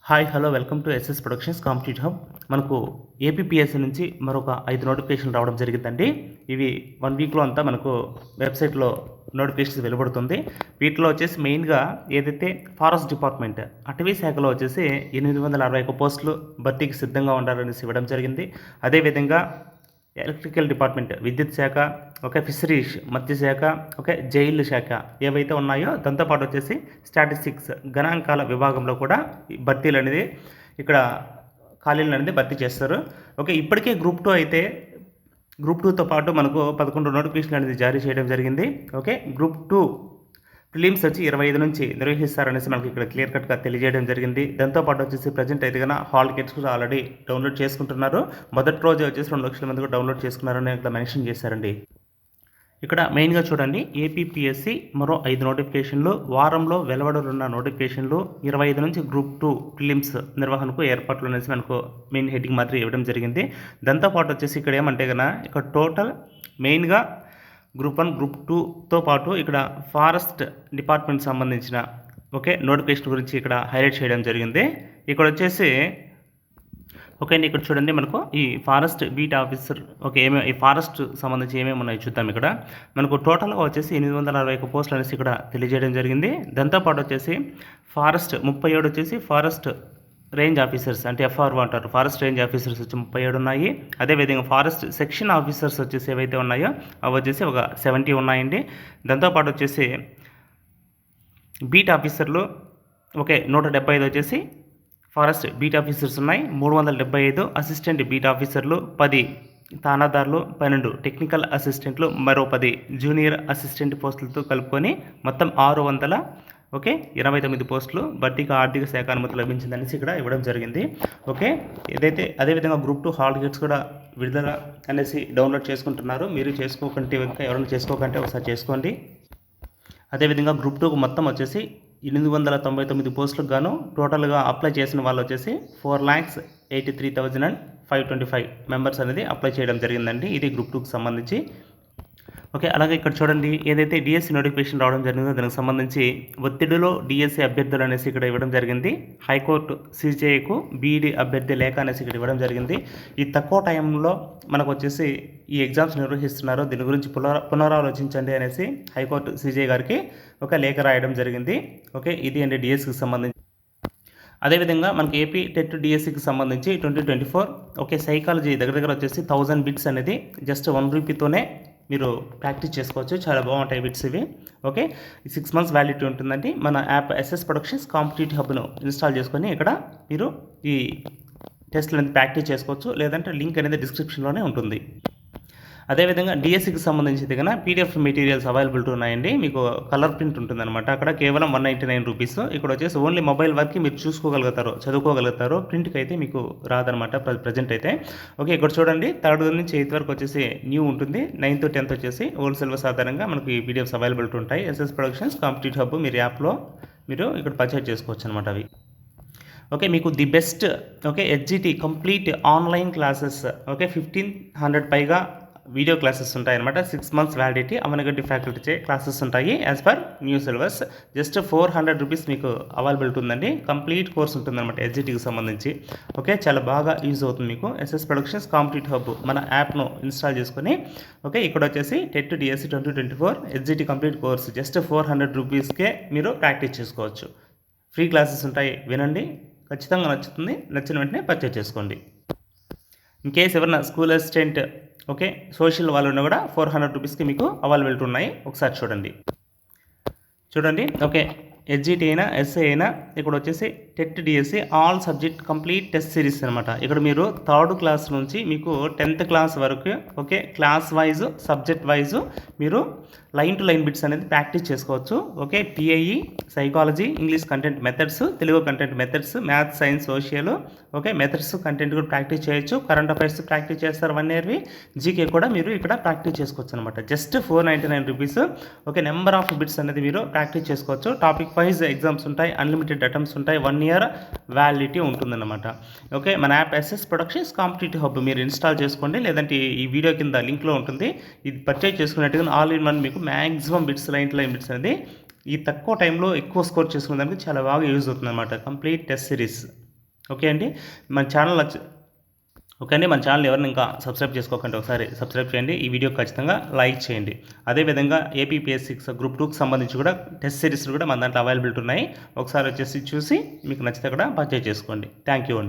Hi hello welcome to SS productions competitive hub. మనకు APPSC నుంచి మరొక 5 నోటిఫికేషన్లు రావడం జరిగిందండి. ఇవి 1 వీక్లో అంతా మనకు వెబ్సైట్లో నోటిఫికేషన్స్ వెలువడుతుంది. వీటిలో వచ్చేసి మెయిన్గా ఏదైతే ఫారెస్ట్ డిపార్ట్మెంట్ అటవీ శాఖలో వచ్చేసి 861 పోస్టులు భర్తీకి సిద్ధంగా ఉండాలనేసి ఇవ్వడం జరిగింది. అదేవిధంగా ఎలక్ట్రికల్ డిపార్ట్మెంట్ విద్యుత్ శాఖ, ఫిషరీస్ మత్స్యశాఖ, జైలు శాఖ ఏవైతే ఉన్నాయో దాంతోపాటు వచ్చేసి స్టాటిస్టిక్స్ గణాంకాల విభాగంలో కూడా భర్తీలు అనేది ఇక్కడ ఖాళీలు అనేది భర్తీ చేస్తారు. ఇప్పటికే గ్రూప్ 2 అయితే గ్రూప్ 2తో పాటు మనకు 11 నోటిఫికేషన్లు అనేది జారీ చేయడం జరిగింది. గ్రూప్ 2 ప్రిలిమ్స్ వచ్చి 25 నుంచి నిర్వహిస్తారనేసి మనకి ఇక్కడ క్లియర్ కట్గా తెలియజేయడం జరిగింది. దాంతోపాటు వచ్చేసి ప్రజెంట్ అయితే కన్నా హాల్ టికెట్స్ కూడా ఆల్రెడీ డౌన్లోడ్ చేసుకుంటున్నారు. మొదటి రోజు వచ్చేసి 2 లక్షల మంది కూడా డౌన్లోడ్ చేసుకున్నారని ఇక్కడ మెన్షన్ చేశారండి. ఇక్కడ మెయిన్గా చూడండి, ఏపీపీఎస్సీ మరో 5 నోటిఫికేషన్లు, వారంలో వెలువడనున్న నోటిఫికేషన్లు, 25 నుంచి గ్రూప్ 2 ప్రిలిమ్స్ నిర్వహణకు ఏర్పాట్లు అనేసి మనకు మెయిన్ హెడ్డింగ్ మాత్రం ఇవ్వడం జరిగింది. దాంతోపాటు వచ్చేసి ఇక్కడ ఏమంటే కన్నా ఇక్కడ టోటల్ మెయిన్గా గ్రూప్ 1 గ్రూప్ 2తో పాటు ఇక్కడ ఫారెస్ట్ డిపార్ట్మెంట్ సంబంధించిన నోటిఫికేషన్ గురించి ఇక్కడ హైలైట్ చేయడం జరిగింది. ఇక్కడ వచ్చేసి ఇక్కడ చూడండి, మనకు ఈ ఫారెస్ట్ బీట్ ఆఫీసర్ ఈ ఫారెస్ట్ సంబంధించి ఏమేమి ఉన్నాయో చూద్దాం. ఇక్కడ మనకు టోటల్గా వచ్చేసి 861 పోస్టులు అనేసి ఇక్కడ తెలియజేయడం జరిగింది. దాంతోపాటు వచ్చేసి ఫారెస్ట్ 37 వచ్చేసి ఫారెస్ట్ రేంజ్ ఆఫీసర్స్ అంటే ఎఫ్ఆర్ఓ అంటారు. ఫారెస్ట్ రేంజ్ ఆఫీసర్స్ వచ్చి 37 ఉన్నాయి. అదేవిధంగా ఫారెస్ట్ సెక్షన్ ఆఫీసర్స్ వచ్చేసి ఏవైతే ఉన్నాయో అవి వచ్చేసి 70 ఉన్నాయండి. దాంతోపాటు వచ్చేసి బీట్ ఆఫీసర్లు 175 వచ్చేసి ఫారెస్ట్ బీట్ ఆఫీసర్స్ ఉన్నాయి. 375 అసిస్టెంట్ బీట్ ఆఫీసర్లు, 10 తానాదారులు, 12 టెక్నికల్ అసిస్టెంట్లు, మరో 10 జూనియర్ అసిస్టెంట్ పోస్టులతో కలుపుకొని మొత్తం 629 పోస్టులు భర్తీకి ఆర్థిక శాఖ అనుమతి లభించిందనేసి ఇక్కడ ఇవ్వడం జరిగింది. ఏదైతే అదేవిధంగా గ్రూప్ 2 హాల్ టికెట్స్ కూడా విడుదల అనేసి డౌన్లోడ్ చేసుకుంటున్నారు. మీరు చేసుకోకంటే ఇంకా ఎవరైనా చేసుకోకంటే ఒకసారి చేసుకోండి. అదేవిధంగా గ్రూప్ 2కు మొత్తం వచ్చేసి 899 పోస్టులకు గాను టోటల్గా అప్లై చేసిన వాళ్ళు వచ్చేసి 4,83,525 మెంబర్స్ అనేది అప్లై చేయడం జరిగిందండి. ఇది గ్రూప్ 2కి సంబంధించి. అలాగే ఇక్కడ చూడండి, ఏదైతే డిఎస్సి నోటిఫికేషన్ రావడం జరిగిందో దానికి సంబంధించి ఒత్తిడిలో డిఎస్సి అభ్యర్థులు అనేసి ఇక్కడ ఇవ్వడం జరిగింది. హైకోర్టు సిజేఐకు బీఈడి అభ్యర్థి లేఖ అనేసి ఇక్కడ ఇవ్వడం జరిగింది. ఈ తక్కువ టైంలో మనకు వచ్చేసి ఈ ఎగ్జామ్స్ నిర్వహిస్తున్నారు, దీని గురించి పునరాలోచించండి అనేసి హైకోర్టు సిజేఐ గారికి లేఖ రాయడం జరిగింది. ఇది అండి డిఎస్సికి సంబంధించి. అదేవిధంగా మనకి ఏపీ టెట్ డిఎస్సికి సంబంధించి 2024 సైకాలజీ దగ్గర వచ్చేసి 1000 బిట్స్ అనేది జస్ట్ 1 రూపీతోనే మీరు ప్రాక్టీస్ చేసుకోవచ్చు. చాలా బాగుంటాయి బిట్స్ ఇవి. 6 మంత్స్ వ్యాలిడిటీ ఉంటుందండి. మన యాప్ ఎస్ఎస్ ప్రొడక్షన్స్ కాంపిటేటివ్ హబ్ను ఇన్స్టాల్ చేసుకొని ఇక్కడ మీరు ఈ టెస్ట్లు అనేది ప్రాక్టీస్ చేసుకోవచ్చు. లేదంటే లింక్ అనేది డిస్క్రిప్షన్లోనే ఉంటుంది. అదేవిధంగా డిఎస్సికి సంబంధించి దగ్గర పీడిఎఫ్ మెటీరియల్స్ అవైలబిలిటీ ఉన్నాయండి. మీకు కలర్ ప్రింట్ ఉంటుందన్నమాట. అక్కడ కేవలం 199 రూపీస్. ఇక్కడ వచ్చేసి ఓన్లీ మొబైల్ వరకు మీరు చూసుకోగలుగుతారు, చదువుకోగలుగుతారు. ప్రింట్కి అయితే మీకు రాదనమాట ప్రజెంట్ అయితే. ఇక్కడ చూడండి, 3rd నుంచి 8th వరకు వచ్చేసి న్యూ ఉంటుంది. 9th 10th వచ్చేసి ఓల్డ్ సిలబస్ ఆధారంగా మనకు ఈ పీడిఎఫ్స్ అవైలబిలిటీ ఉంటాయి. ఎస్ఎస్ ప్రొడక్షన్స్ కాంపిటేటివ్ హబ్ మీరు యాప్లో మీరు ఇక్కడ పర్చేజ్ చేసుకోవచ్చు అనమాట అవి. మీకు the best HGT complete online classes 1500 పైగా వీడియో క్లాసెస్ ఉంటాయన్నమాట. 6 మంత్స్ వ్యాలిడిటీ, అవనగడ్డి ఫ్యాకల్టీచే క్లాసెస్ ఉంటాయి as per new syllabus. Just 400 rupees మీకు అవైలబిలిటీ ఉందండి. కంప్లీట్ కోర్స్ ఉంటుందన్నమాట హెచ్జిటికి సంబంధించి. చాలా బాగా యూజ్ అవుతుంది మీకు. ఎస్ఎస్ ప్రొడక్షన్స్ కాంపిటేటివ్ హబ్ మన యాప్ను ఇన్స్టాల్ చేసుకొని ఇక్కడ వచ్చేసి TET DSC 2024 HGT complete course just 400 రూపీస్కే మీరు ప్రాక్టీస్ చేసుకోవచ్చు. ఫ్రీ క్లాసెస్ ఉంటాయి, వినండి, ఖచ్చితంగా నచ్చుతుంది. నచ్చిన వెంటనే పర్చేజ్ చేసుకోండి. ఇన్ కేస్ ఎవరైనా స్కూల్ అసిస్టెంట్ సోషల్ వాళ్ళు ఉన్నా కూడా 400 రూపీస్కి మీకు అవైలబిలిటీ ఉన్నాయి. ఒకసారి చూడండి. హెచ్జిటి అయినా ఎస్ఐ అయినా ఇక్కడ వచ్చేసి TET DSC all subject complete test series అనమాట. ఇక్కడ మీరు 3rd క్లాస్ నుంచి మీకు 10th క్లాస్ వరకు క్లాస్ వైజ్ సబ్జెక్ట్ వైజ్ మీరు లైన్ టు లైన్ బిట్స్ అనేది ప్రాక్టీస్ చేసుకోవచ్చు. TiE, psychology, English content methods, Telugu content methods, maths, science, social methods content కూడా ప్రాక్టీస్ చేయొచ్చు. కరెంట్ అఫైర్స్ ప్రాక్టీస్ చేస్తారు 1 ఇయర్వి. జీకే కూడా మీరు ఇక్కడ ప్రాక్టీస్ చేసుకోవచ్చు అనమాట. Just 499 rupees. Number of bits అనేది మీరు ప్రాక్టీస్ చేసుకోవచ్చు. టాపిక్ వైజ్ ఎగ్జామ్స్ ఉంటాయి, అన్లిమిటెడ్ అటెంప్ట్స్ ఉంటాయి, 1 ఇయర్ వ్యాలిడిటీ ఉంటుందన్నమాట. మన app SS productions competitive hub మీరు ఇన్స్టాల్ చేసుకోండి, లేదంటే ఈ వీడియో కింద లింక్లో ఉంటుంది. ఇది పర్చేజ్ చేసుకున్నట్టుగా ఆల్ ఇన్ వన్ మీకు maximum bits line to line bits అనేది ఈ తక్కువ టైంలో ఎక్కువ స్కోర్ చేసుకునే దానికి చాలా బాగా యూజ్ అవుతుంది అనమాట. Complete test series. ఓకే అండి. మన ఛానల్ ఓకే అండి. మన ఛానల్ ఎవరిని ఇంకా సబ్స్క్రైబ్ చేసుకోకండి, ఒకసారి సబ్స్క్రైబ్ చేయండి. ఈ వీడియో ఖచ్చితంగా లైక్ చేయండి. అదేవిధంగా ఏపీపీఎస్సీ గ్రూప్ 2కి సంబంధించి కూడా టెస్ట్ సిరీస్లు కూడా మన దాంట్లో అవైలబిలిటీ ఉన్నాయి. ఒకసారి వచ్చేసి చూసి మీకు నచ్చితే కూడా పర్చేజ్ చేసుకోండి. థ్యాంక్ యూ అండి.